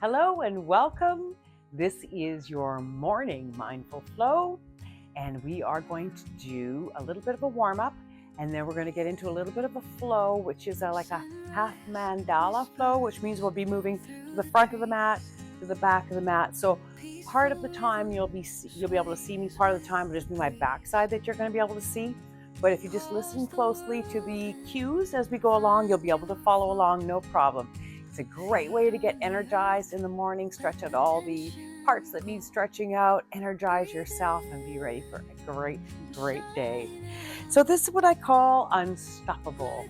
Hello and welcome. This is your morning mindful flow, and we are going to do a little bit of a warm up, and then we're going to get into a little bit of a flow, which is like a half mandala flow, which means we'll be moving to the front of the mat, to the back of the mat. So part of the time you'll be able to see me. Part of the time will just be my backside that you're going to be able to see. But if you just listen closely to the cues as we go along, you'll be able to follow along, no problem. It's a great way to get energized in the morning, stretch out all the parts that need stretching out, energize yourself, and be ready for a great, great day. So this is what I call unstoppable.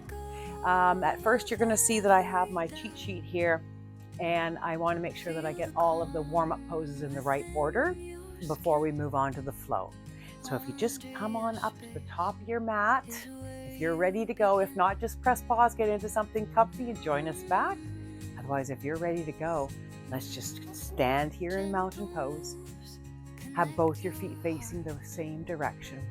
At first, you're going to see that I have my cheat sheet here, and I want to make sure that I get all of the warm-up poses in the right order before we move on to the flow. So if you just come on up to the top of your mat, if you're ready to go, if not, just press pause, get into something comfy and join us back. Otherwise, if you're ready to go, let's just stand here in mountain pose. Have both your feet facing the same direction.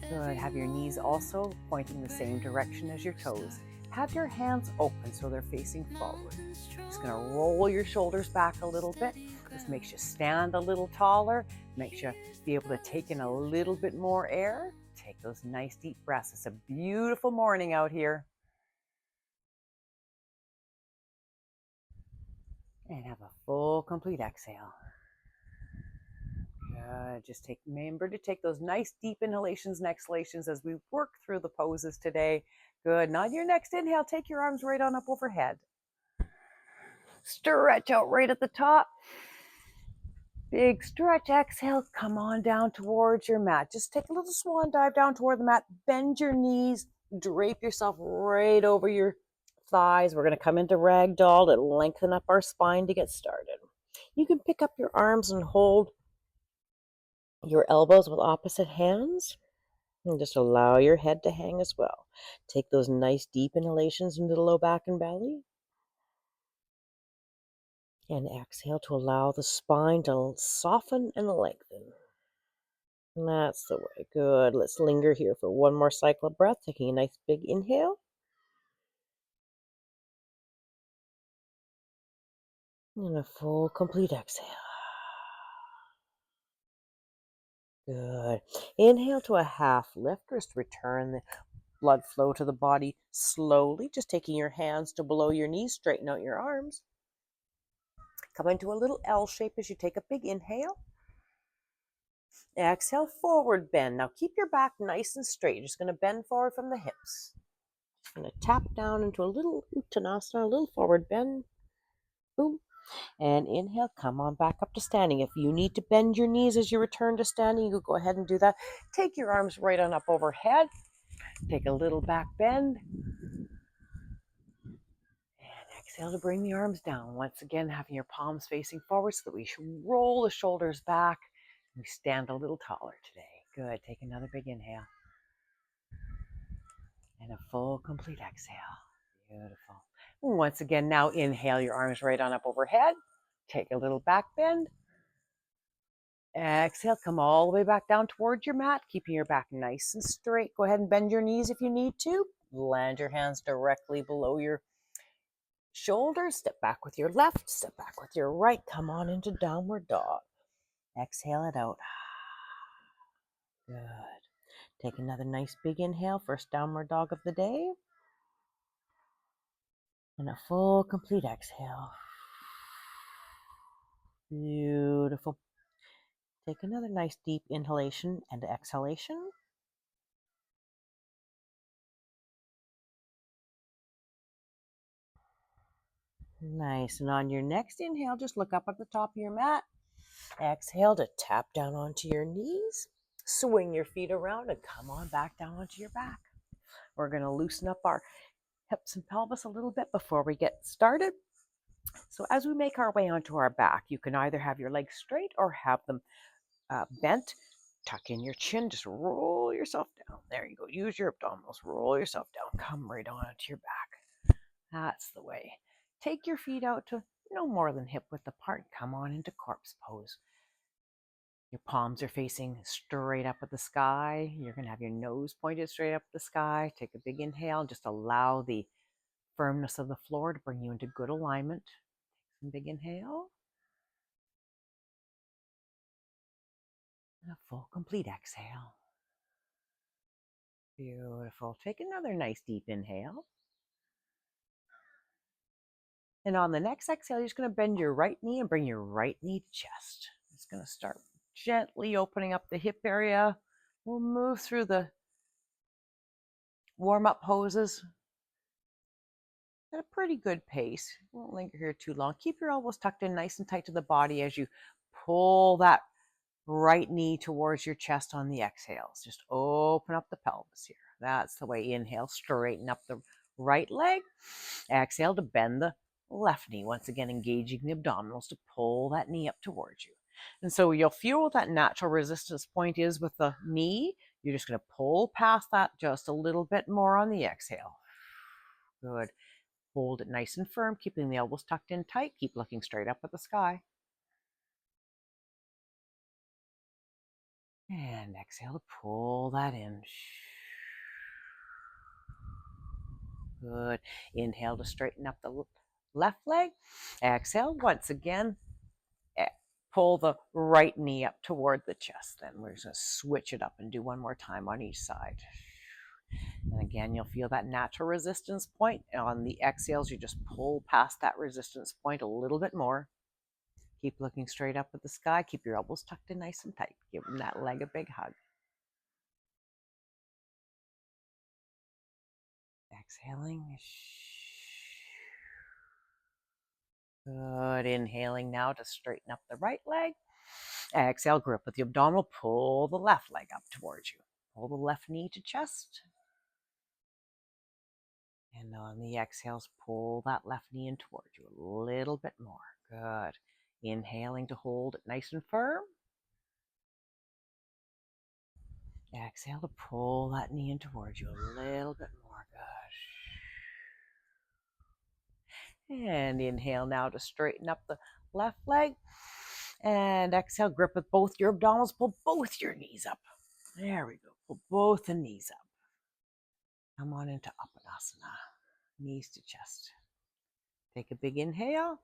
Good. Have your knees also pointing the same direction as your toes. Have your hands open so they're facing forward. Just going to roll your shoulders back a little bit. This makes you stand a little taller, makes you be able to take in a little bit more air. Take those nice deep breaths. It's a beautiful morning out here. And have a full, complete exhale. Good. Just remember to take those nice deep inhalations and exhalations as we work through the poses today. Good. Now on your next inhale, take your arms right on up overhead. Stretch out right at the top. Big stretch. Exhale. Come on down towards your mat. Just take a little swan dive down toward the mat. Bend your knees. Drape yourself right over your thighs. We're going to come into ragdoll to lengthen up our spine to get started. You can pick up your arms and hold your elbows with opposite hands. And just allow your head to hang as well. Take those nice deep inhalations into the low back and belly. And exhale to allow the spine to soften and lengthen. And that's the way. Good. Let's linger here for one more cycle of breath. Taking a nice big inhale. And a full, complete exhale. Good. Inhale to a half lift. Just return the blood flow to the body slowly. Just taking your hands to below your knees. Straighten out your arms. Come into a little L shape as you take a big inhale. Exhale, forward bend. Now keep your back nice and straight. You're just going to bend forward from the hips. Just going to tap down into a little Uttanasana, a little forward bend. Boom. And inhale, come on back up to standing. If you need to bend your knees as you return to standing, you go ahead and do that. Take your arms right on up overhead. Take a little back bend. And exhale to bring the arms down. Once again, having your palms facing forward so that we roll the shoulders back. We stand a little taller today. Good. Take another big inhale. And a full, complete exhale. Beautiful. Once again, now inhale your arms right on up overhead. Take a little back bend. Exhale, come all the way back down towards your mat, keeping your back nice and straight. Go ahead and bend your knees if you need to. Land your hands directly below your shoulders. Step back with your left, step back with your right. Come on into downward dog. Exhale it out. Good. Take another nice big inhale, first downward dog of the day. And a full, complete exhale. Beautiful. Take another nice deep inhalation and exhalation. Nice. And on your next inhale, just look up at the top of your mat. Exhale to tap down onto your knees. Swing your feet around and come on back down onto your back. We're going to loosen up our hips and pelvis a little bit before we get started. So as we make our way onto our back, you can either have your legs straight or have them bent. Tuck in your chin, just roll yourself down. There you go. Use your abdominals. Roll yourself down. Come right on to your back. That's the way. Take your feet out to no more than hip width apart. Come on into corpse pose. Your palms are facing straight up at the sky. You're going to have your nose pointed straight up at the sky. Take a big inhale. Just allow the firmness of the floor to bring you into good alignment. and big inhale. And a full, complete exhale. Beautiful. Take another nice deep inhale. And on the next exhale, you're just going to bend your right knee and bring your right knee to chest. It's going to start gently opening up the hip area. We'll move through the warm-up poses at a pretty good pace. Won't linger here too long. Keep your elbows tucked in nice and tight to the body as you pull that right knee towards your chest on the exhales. Just open up the pelvis here. That's the way. Inhale, straighten up the right leg. Exhale to bend the left knee. Once again, engaging the abdominals to pull that knee up towards you. And so you'll feel what that natural resistance point is with the knee. You're just going to pull past that just a little bit more on the exhale. Good. Hold it nice and firm, keeping the elbows tucked in tight. Keep looking straight up at the sky. And exhale to pull that in. Good. Inhale to straighten up the left leg. Exhale, once again, pull the right knee up toward the chest. Then we're just going to switch it up and do one more time on each side. And again, you'll feel that natural resistance point. On the exhales, you just pull past that resistance point a little bit more. Keep looking straight up at the sky. Keep your elbows tucked in nice and tight. Give them that leg a big hug. Exhaling. Good. Inhaling now to straighten up the right leg. Exhale, grip with the abdominal. Pull the left leg up towards you. Pull the left knee to chest. And on the exhales, pull that left knee in towards you a little bit more. Good. Inhaling to hold it nice and firm. Exhale to pull that knee in towards you a little bit more. Good. And inhale now to straighten up the left leg. And exhale, grip with both your abdominals. Pull both your knees up. There we go. Pull both the knees up. Come on into Uttanasana. Knees to chest. Take a big inhale.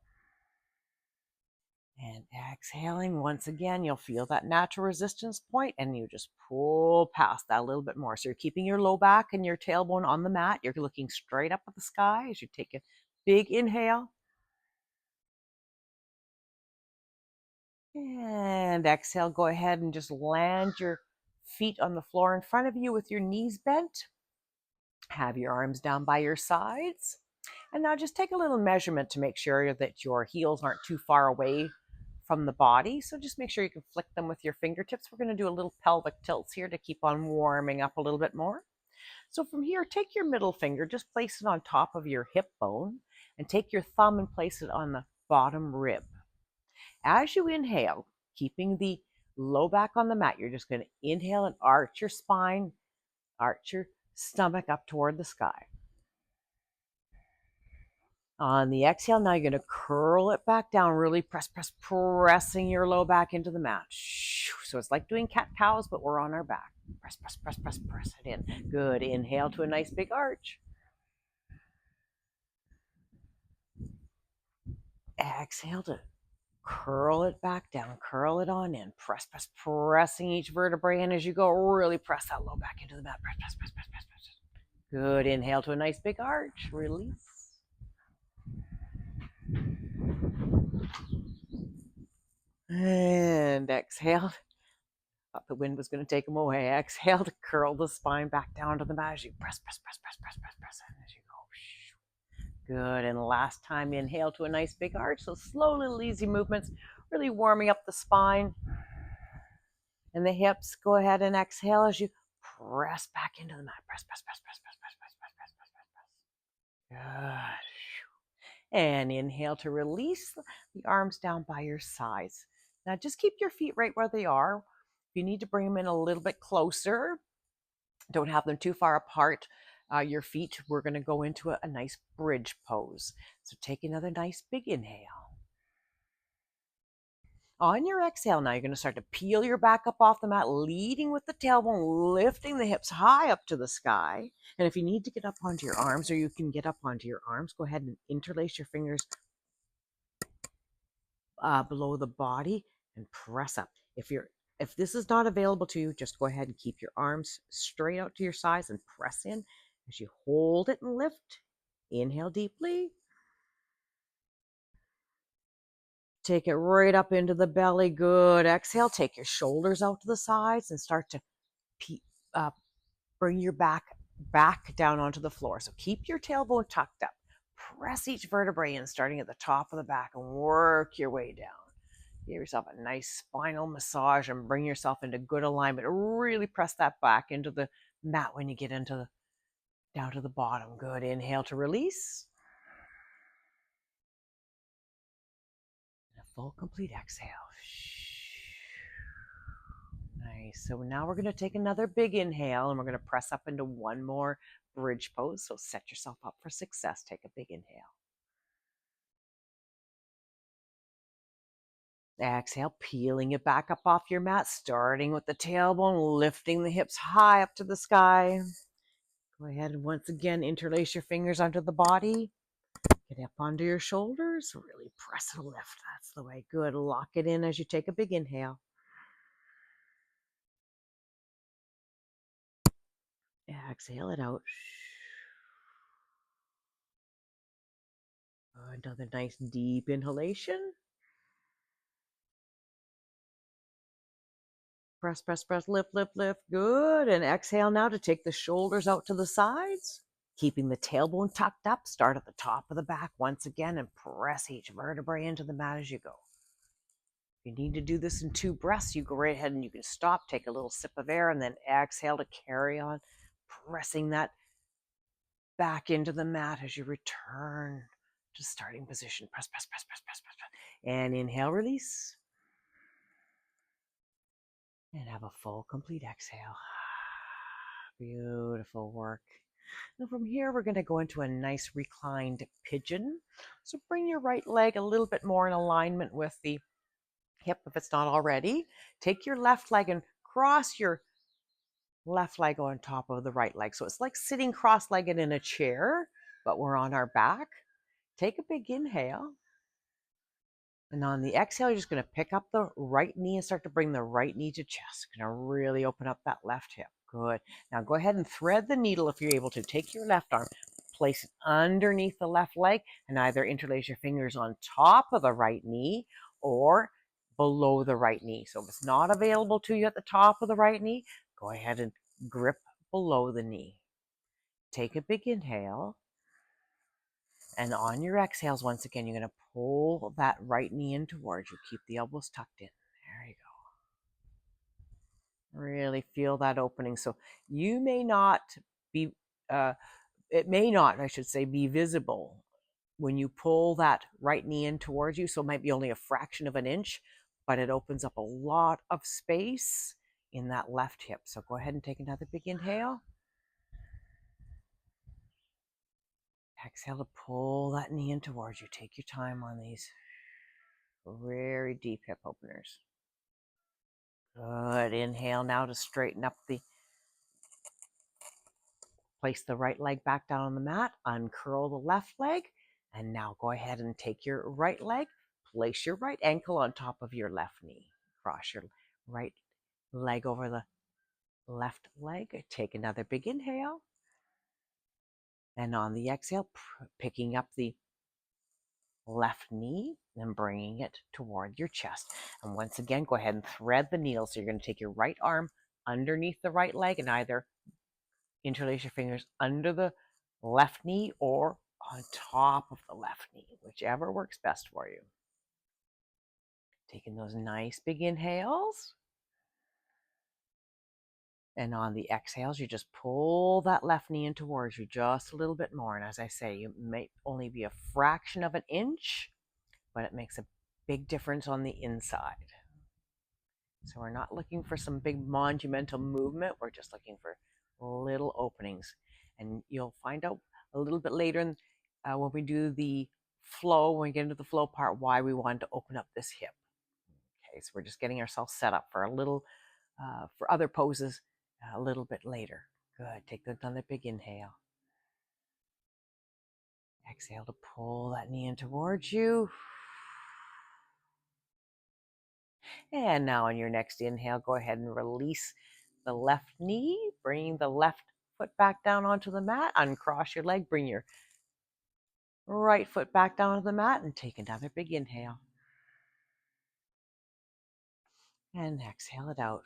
And exhaling, once again, you'll feel that natural resistance point, and you just pull past that a little bit more. So you're keeping your low back and your tailbone on the mat. You're looking straight up at the sky as you take a big inhale. And exhale, go ahead and just land your feet on the floor in front of you with your knees bent. Have your arms down by your sides. And now just take a little measurement to make sure that your heels aren't too far away from the body. So just make sure you can flick them with your fingertips. We're going to do a little pelvic tilts here to keep on warming up a little bit more. So from here, take your middle finger, just place it on top of your hip bone, and take your thumb and place it on the bottom rib. As you inhale, keeping the low back on the mat, you're just going to inhale and arch your spine, arch your stomach up toward the sky. On the exhale, now you're going to curl it back down, really pressing your low back into the mat. So it's like doing cat-cows, but we're on our back. Press it in. Good. Inhale to a nice big arch. Exhale to curl it back down, curl it on in. Pressing each vertebrae in as you go. Really press that low back into the mat. Press. Good. Inhale to a nice big arch. Release. And exhale. Thought the wind was going to take them away. Exhale to curl the spine back down to the mat as you press in as you go. Good. And last time, inhale to a nice big arch. So slow little easy movements, really warming up the spine and the hips. Go ahead and exhale as you press back into the mat. Press. Good. And inhale to release the arms down by your sides. Now just keep your feet right where they are. If you need to bring them in a little bit closer, don't have them too far apart, your feet, we're going to go into a nice bridge pose. So take another nice big inhale. On your exhale now, you're going to start to peel your back up off the mat, leading with the tailbone, lifting the hips high up to the sky. And if you need to get up onto your arms, or you can get up onto your arms, go ahead and interlace your fingers below the body and press up. If this is not available to you, just go ahead and keep your arms straight out to your sides and press in as you hold it and lift. Inhale deeply. Take it right up into the belly. Good. Exhale. Take your shoulders out to the sides and start to uh, bring your back down onto the floor. So keep your tailbone tucked up. Press each vertebrae in, starting at the top of the back, and work your way down. Give yourself a nice spinal massage and bring yourself into good alignment. Really press that back into the mat when you get down to the bottom. Good. Inhale to release. And a full, complete exhale. Nice. So now we're going to take another big inhale and we're going to press up into one more bridge pose. So set yourself up for success. Take a big inhale. Exhale, peeling it back up off your mat, starting with the tailbone, lifting the hips high up to the sky. Go ahead and once again interlace your fingers under the body. Get up onto your shoulders. Really press and lift. That's the way. Good. Lock it in as you take a big inhale. Exhale it out. Another nice deep inhalation. Press, press, press, lift, lift, lift. Good. And exhale now to take the shoulders out to the sides. Keeping the tailbone tucked up. Start at the top of the back once again and press each vertebrae into the mat as you go. If you need to do this in 2 breaths, you go right ahead and you can stop, take a little sip of air, and then exhale to carry on, pressing that back into the mat as you return to starting position. Press, press, press, press, press, press, press. And inhale, release. And have a full, complete exhale. Beautiful work. Now from here, we're going to go into a nice reclined pigeon. So bring your right leg a little bit more in alignment with the hip if it's not already. Take your left leg and cross your left leg on top of the right leg. So it's like sitting cross-legged in a chair, but we're on our back. Take a big inhale. And on the exhale, you're just going to pick up the right knee and start to bring the right knee to chest. Going to really open up that left hip. Good. Now go ahead and thread the needle if you're able to. Take your left arm, place it underneath the left leg, and either interlace your fingers on top of the right knee or below the right knee. So if it's not available to you at the top of the right knee, go ahead and grip below the knee. Take a big inhale. And on your exhales, once again, you're going to pull that right knee in towards you. Keep the elbows tucked in. There you go. Really feel that opening. So you may not be, it may not, I should say, be visible when you pull that right knee in towards you. So it might be only a fraction of an inch, but it opens up a lot of space in that left hip. So go ahead and take another big inhale. Exhale to pull that knee in towards you. Take your time on these very deep hip openers. Good. Inhale now to straighten up place the right leg back down on the mat, uncurl the left leg, and now go ahead and take your right leg, place your right ankle on top of your left knee. Cross your right leg over the left leg. Take another big inhale. And on the exhale, picking up the left knee and bringing it toward your chest. And once again, go ahead and thread the needle. So you're going to take your right arm underneath the right leg and either interlace your fingers under the left knee or on top of the left knee, whichever works best for you. Taking those nice big inhales. And on the exhales, you just pull that left knee in towards you just a little bit more. And as I say, you may only be a fraction of an inch, but it makes a big difference on the inside. So we're not looking for some big monumental movement. We're just looking for little openings. And you'll find out a little bit later when we do the flow, when we get into the flow part, why we wanted to open up this hip. Okay, so we're just getting ourselves set up for a little, for other poses a little bit later. Good. Take another big inhale. Exhale to pull that knee in towards you. And now on your next inhale, go ahead and release the left knee, bring the left foot back down onto the mat, uncross your leg, bring your right foot back down onto the mat, and take another big inhale. And exhale it out.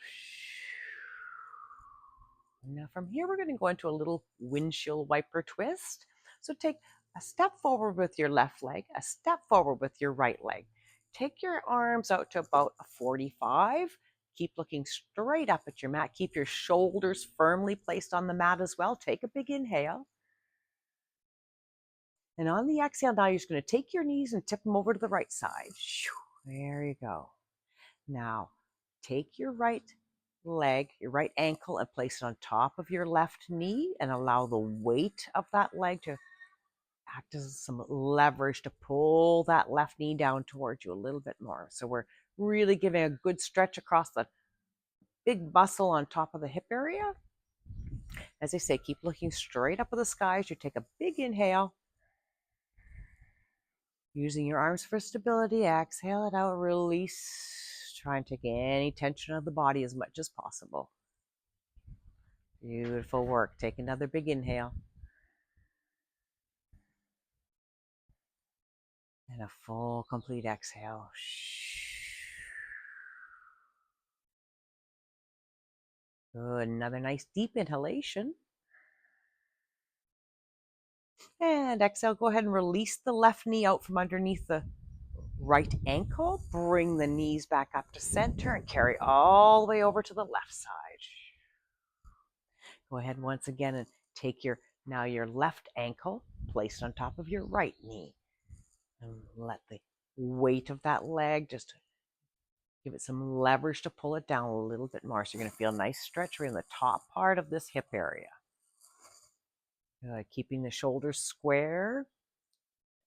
Now from here, we're going to go into a little windshield wiper twist. So take a step forward with your left leg, a step forward with your right leg. Take your arms out to about a 45. Keep looking straight up at your mat. Keep your shoulders firmly placed on the mat as well. Take a big inhale. And on the exhale, now you're just going to take your knees and tip them over to the right side. There you go. Now, take your right leg, your right ankle, and place it on top of your left knee and allow the weight of that leg to act as some leverage to pull that left knee down towards you a little bit more. So we're really giving a good stretch across the big muscle on top of the hip area. As I say, keep looking straight up at the sky as you take a big inhale. Using your arms for stability, exhale it out, release. Try and take any tension out of the body as much as possible. Beautiful work. Take another big inhale. And a full, complete exhale. Good. Another nice deep inhalation. And exhale, go ahead and release the left knee out from underneath the right ankle. Bring the knees back up to center and carry all the way over to the left side. Go ahead once again and take your left ankle placed on top of your right knee. And let the weight of that leg just give it some leverage to pull it down a little bit more. So you're going to feel a nice stretch right in the top part of this hip area. Keeping the shoulders square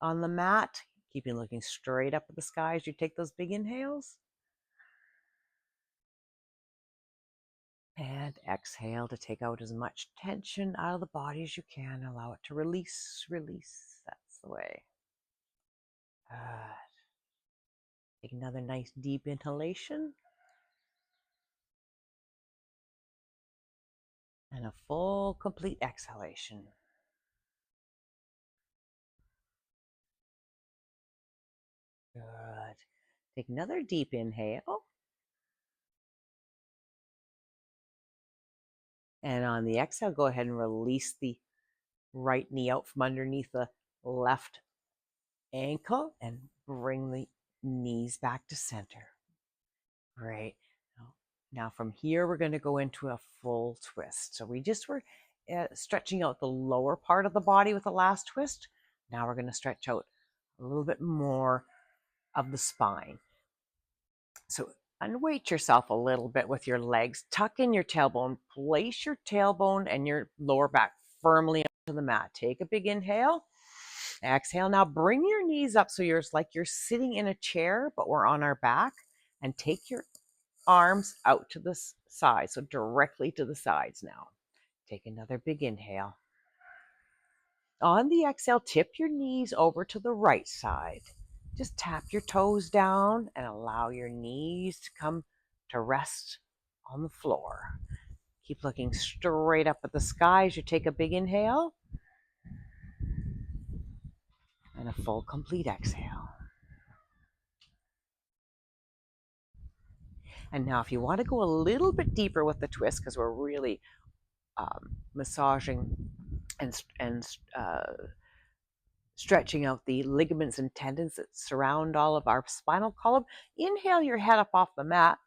on the mat. Keeping looking straight up at the sky as you take those big inhales. And exhale to take out as much tension out of the body as you can. Allow it to release, release. That's the way. Good. Take another nice deep inhalation. And a full, complete exhalation. Good. Take another deep inhale. And on the exhale, go ahead and release the right knee out from underneath the left ankle and bring the knees back to center. Great. Now from here, we're going to go into a full twist. So we just were stretching out the lower part of the body with the last twist. Now we're going to stretch out a little bit more of the spine. So unweight yourself a little bit with your legs. Tuck in your tailbone. Place your tailbone and your lower back firmly onto the mat. Take a big inhale. Exhale. Now bring your knees up so you're like you're sitting in a chair, but we're on our back. And take your arms out to the side, so directly to the sides now. Take another big inhale. On the exhale, tip your knees over to the right side. Just tap your toes down and allow your knees to come to rest on the floor. Keep looking straight up at the sky as you take a big inhale and a full, complete exhale. And now if you want to go a little bit deeper with the twist, because we're really massaging and stretching out the ligaments and tendons that surround all of our spinal column, inhale your head up off the mat.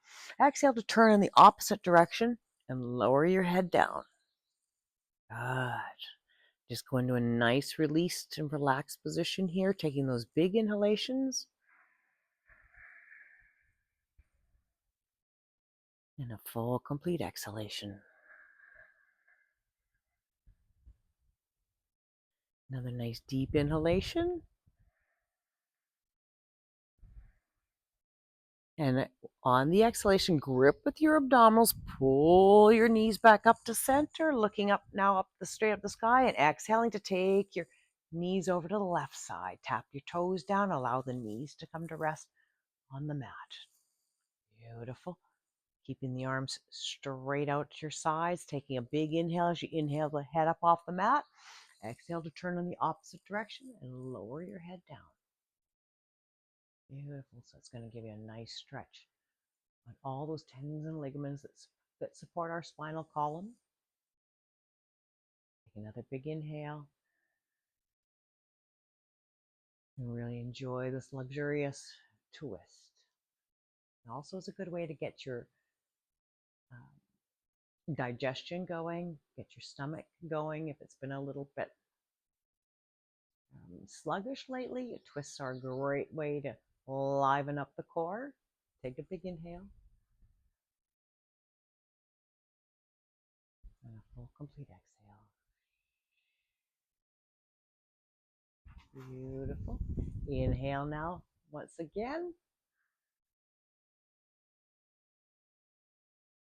Exhale to turn in the opposite direction and lower your head down. Good. Just go into a nice released and relaxed position here, taking those big inhalations and a full, complete exhalation. Another nice deep inhalation. And on the exhalation, grip with your abdominals, pull your knees back up to center, looking up now up the straight up the sky, and exhaling to take your knees over to the left side. Tap your toes down, allow the knees to come to rest on the mat. Beautiful. Keeping the arms straight out to your sides, taking a big inhale as you inhale the head up off the mat. Exhale to turn in the opposite direction and lower your head down. Beautiful. So it's going to give you a nice stretch on all those tendons and ligaments that support our spinal column. Take another big inhale. And really enjoy this luxurious twist. And also is a good way to get your digestion going, get your stomach going. If it's been a little bit sluggish lately, twists are a great way to liven up the core. Take a big inhale. And a full, complete exhale. Beautiful. Inhale now, once again.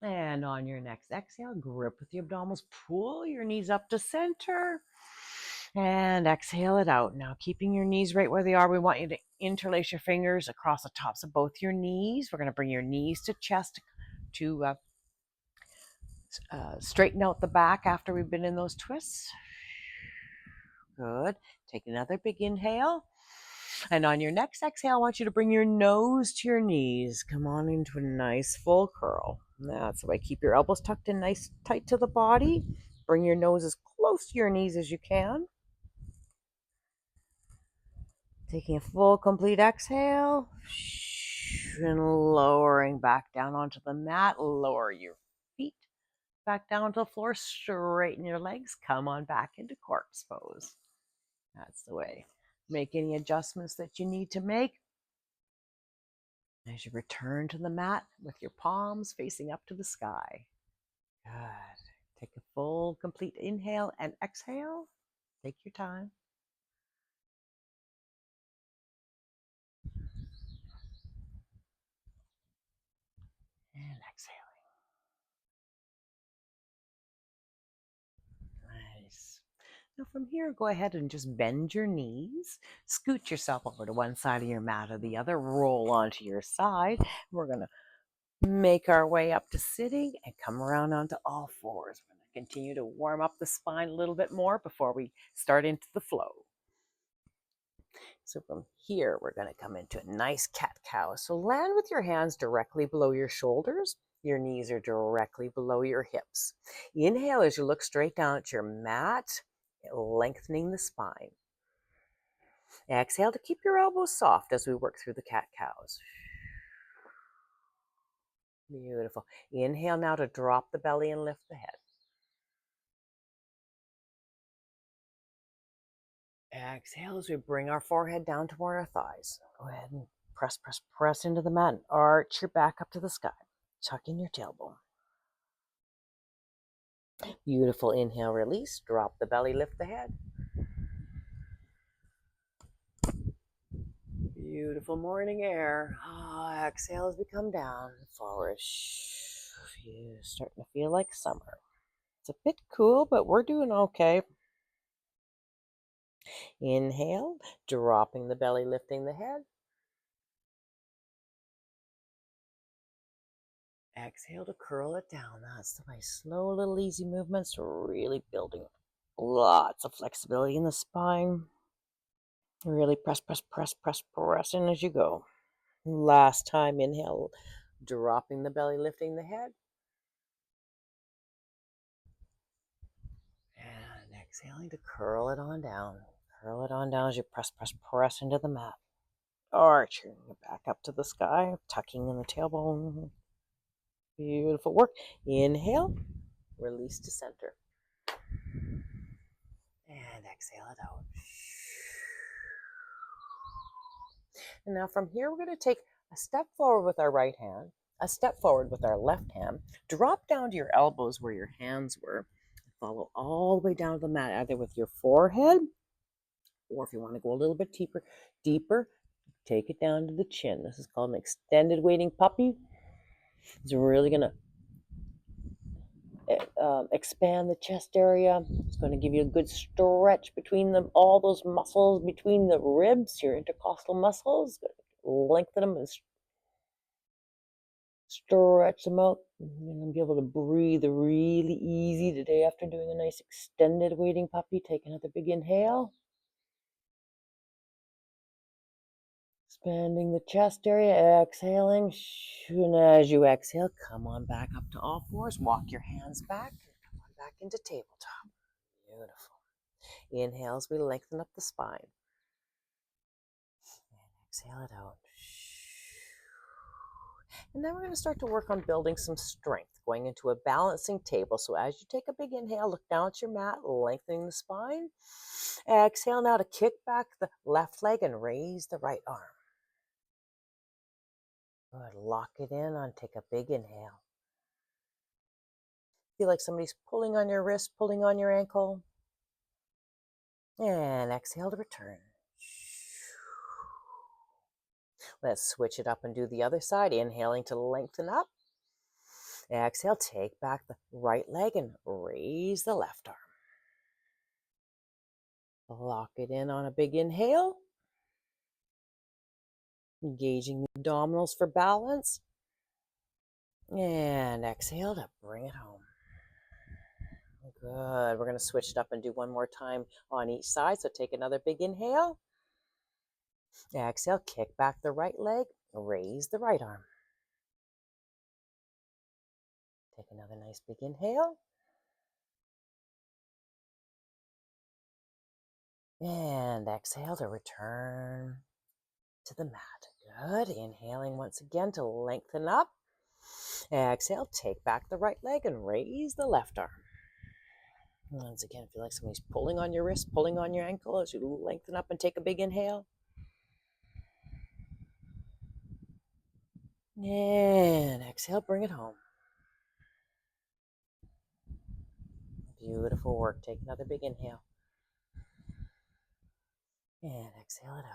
And on your next exhale, grip with the abdominals, pull your knees up to center. And exhale it out. Now, keeping your knees right where they are, we want you to interlace your fingers across the tops of both your knees. We're going to bring your knees to chest to straighten out the back after we've been in those twists. Good. Take another big inhale. And on your next exhale, I want you to bring your nose to your knees. Come on into a nice full curl. That's the way. Keep your elbows tucked in nice tight to the body. Bring your nose as close to your knees as you can. Taking a full, complete exhale. And lowering back down onto the mat. Lower your feet back down to the floor. Straighten your legs. Come on back into corpse pose. That's the way. Make any adjustments that you need to make as you return to the mat with your palms facing up to the sky. Good. Take a full, complete inhale and exhale. Take your time. And exhaling. Nice. Now from here, go ahead and just bend your knees. Scoot yourself over to one side of your mat or the other. Roll onto your side. We're going to make our way up to sitting and come around onto all fours. We're going to continue to warm up the spine a little bit more before we start into the flow. So from here, we're going to come into a nice cat-cow. So land with your hands directly below your shoulders. Your knees are directly below your hips. Inhale as you look straight down at your mat, lengthening the spine. Exhale to keep your elbows soft as we work through the cat-cows. Beautiful. Inhale now to drop the belly and lift the head. Exhale as we bring our forehead down toward our thighs. Go ahead and press, press, press into the mat and arch your back up to the sky. Tuck in your tailbone. Beautiful. Inhale, release. Drop the belly, lift the head. Beautiful morning air. Exhale as we come down, forward. Starting to feel like summer. It's a bit cool, but we're doing okay. Inhale, dropping the belly, lifting the head. Exhale to curl it down. That's the way. Slow, little easy movements, really building lots of flexibility in the spine. Really press, press, press, press, press in as you go. Last time, inhale, dropping the belly, lifting the head. And exhaling to curl it on down. Curl it on down as you press, press, press into the mat. Arching your back up to the sky, tucking in the tailbone. Beautiful work. Inhale, release to center. And exhale it out. And now from here, we're going to take a step forward with our right hand, a step forward with our left hand, drop down to your elbows where your hands were, follow all the way down to the mat, either with your forehead, or if you want to go a little bit deeper, take it down to the chin. This is called an extended waiting puppy. It's really going to expand the chest area. It's going to give you a good stretch between them, all those muscles between the ribs, your intercostal muscles. Lengthen them and Stretch them out. You're going to be able to breathe really easy today after doing a nice extended waiting puppy. Take another big inhale. Expanding the chest area, exhaling. And as you exhale, come on back up to all fours. Walk your hands back. Come on back into tabletop. Beautiful. Inhale as we lengthen up the spine. And exhale it out. And then we're going to start to work on building some strength, going into a balancing table. So as you take a big inhale, look down at your mat, lengthening the spine. Exhale now to kick back the left leg and raise the right arm. Good. Lock it in on, take a big inhale. Feel like somebody's pulling on your wrist, pulling on your ankle. And exhale to return. Let's switch it up and do the other side. Inhaling to lengthen up. Exhale, take back the right leg and raise the left arm. Lock it in on a big inhale. Engaging the abdominals for balance. And exhale to bring it home. Good. We're going to switch it up and do one more time on each side. So take another big inhale. Exhale, kick back the right leg, raise the right arm. Take another nice big inhale. And exhale to return to the mat. Good. Inhaling once again to lengthen up. Exhale, take back the right leg and raise the left arm. Once again, feel like somebody's pulling on your wrist, pulling on your ankle as you lengthen up and take a big inhale. And exhale, bring it home. Beautiful work. Take another big inhale. And exhale it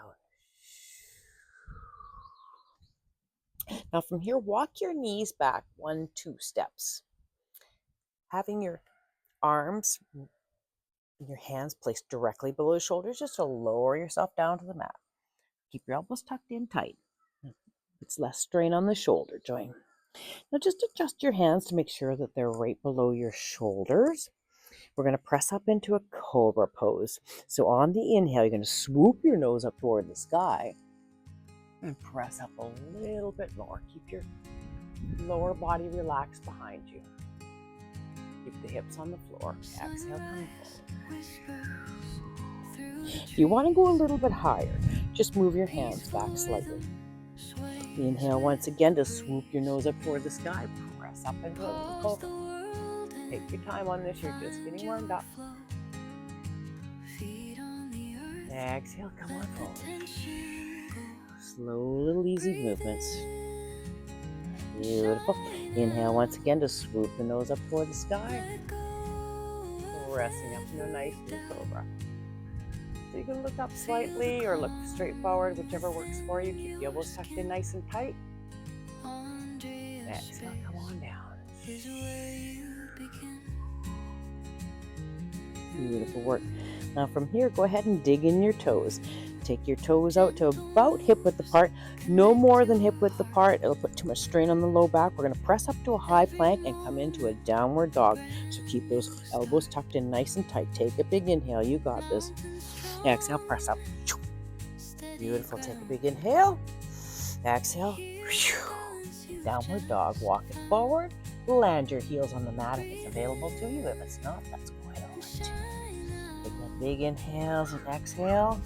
out. Now from here, walk your knees back 1-2 steps. Having your arms and your hands placed directly below the shoulders just to lower yourself down to the mat. Keep your elbows tucked in tight. It's less strain on the shoulder joint. Now just adjust your hands to make sure that they're right below your shoulders. We're going to press up into a cobra pose. So on the inhale, you're going to swoop your nose up toward the sky and press up a little bit more. Keep your lower body relaxed behind you. Keep the hips on the floor. Exhale, come forward. If you want to go a little bit higher, just move your hands back slightly. Inhale once again to swoop your nose up toward the sky. Press up into a little cobra. Take your time on this. You're just getting warmed up. Exhale, come on forward. Slow little easy movements. Beautiful. Inhale once again to swoop the nose up toward the sky. Pressing up into a nice little cobra. So you can look up slightly or look straight forward, whichever works for you. Keep the elbows tucked in nice and tight. Exhale, come on down. Beautiful work. Now from here, go ahead and dig in your toes. Take your toes out to about hip width apart, no more than hip width apart. It'll put too much strain on the low back. We're going to press up to a high plank and come into a downward dog. So keep those elbows tucked in nice and tight. Take a big inhale. You got this. Exhale, press up. Beautiful. Take a big inhale. Exhale. Downward dog. Walk it forward. Land your heels on the mat if it's available to you. If it's not, that's quite all right. Take that big inhales and exhale.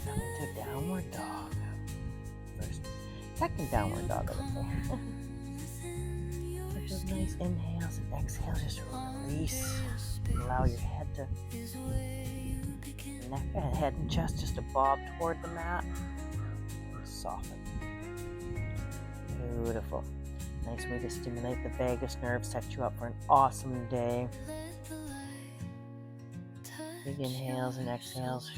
Come into downward dog. First, second downward dog of the day. Take those nice inhales and exhales. Just release. Allow your head to, neck and head and chest just to bob toward the mat. Soften. Beautiful. Nice way to stimulate the vagus nerve, set you up for an awesome day. Big inhales and exhales.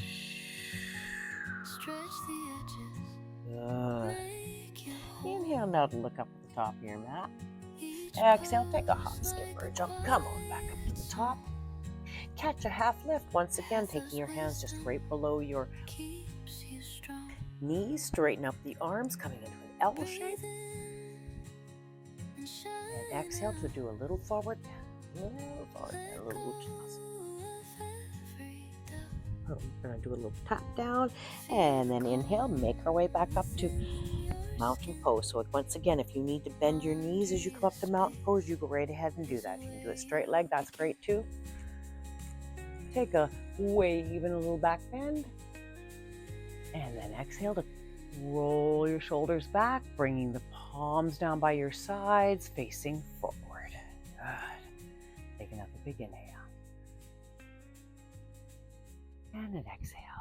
Good. Inhale now to look up at the top of your mat. Exhale, take a hop, skip, or a jump. Come on back up to the top. Catch a half lift. Once again, taking your hands just right below your knees. Straighten up the arms, coming into an L shape. And exhale to do a little forward bend. A little Uttanasana. We're going to do a little tap down, and then inhale, make our way back up to mountain pose. So once again, if you need to bend your knees as you come up to mountain pose, you go right ahead and do that. You can do it straight leg, that's great too. Take a wave and a little back bend, and then exhale to roll your shoulders back, bringing the palms down by your sides, facing forward. Good. Take another big inhale. And an exhale.